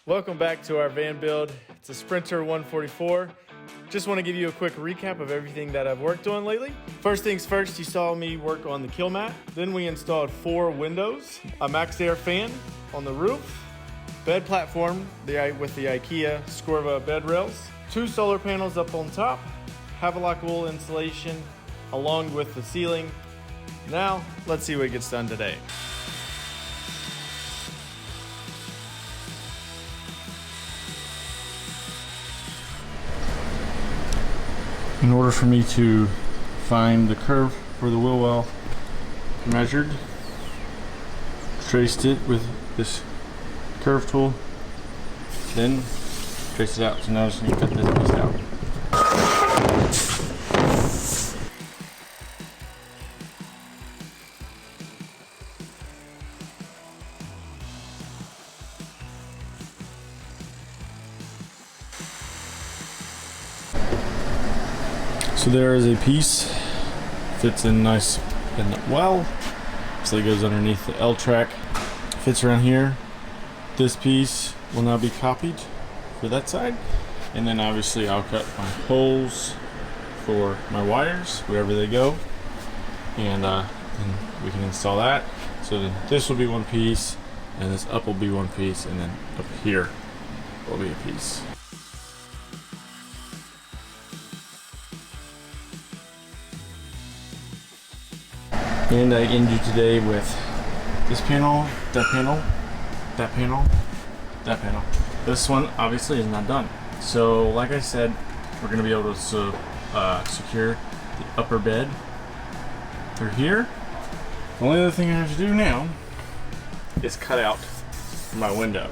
Welcome back to our van build. It's a Sprinter 144. Just want to give you a quick recap of everything that I've worked on lately. First things first, you saw me work on the kill mat. Then we installed 4 windows, a max air fan on the roof, bed platform with the IKEA Scorva bed rails, 2 solar panels up on top, Havelock wool insulation along with the ceiling. Now, let's see what gets done today. In order for me to find the curve for the wheel well, measured, traced it with this curve tool, then trace it out. So now I just need to cut this piece out. So there is a piece, fits in nice and well, so it goes underneath the L track, fits around here. This piece will now be copied for that side, and then obviously I'll cut my holes for my wires wherever they go, and then we can install that. So then this will be one piece, and this up will be one piece, and then up here will be a piece. And I end you today with this panel, that panel, that panel, that panel. This one obviously is not done. So like I said, we're going to be able to secure the upper bed through here. The only other thing I have to do now is cut out my window.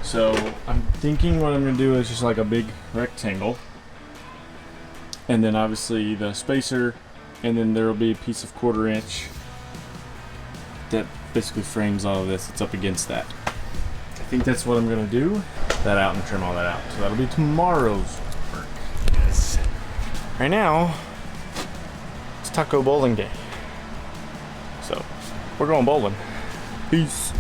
So I'm thinking what I'm going to do is just like a big rectangle. And then obviously the spacer, and then there will be a piece of 1/4 inch that basically frames all of this. It's up against that. I think that's what I'm gonna do. That out and trim all that out. So that'll be tomorrow's work. Yes. Right now, it's taco bowling day. So we're going bowling. Peace.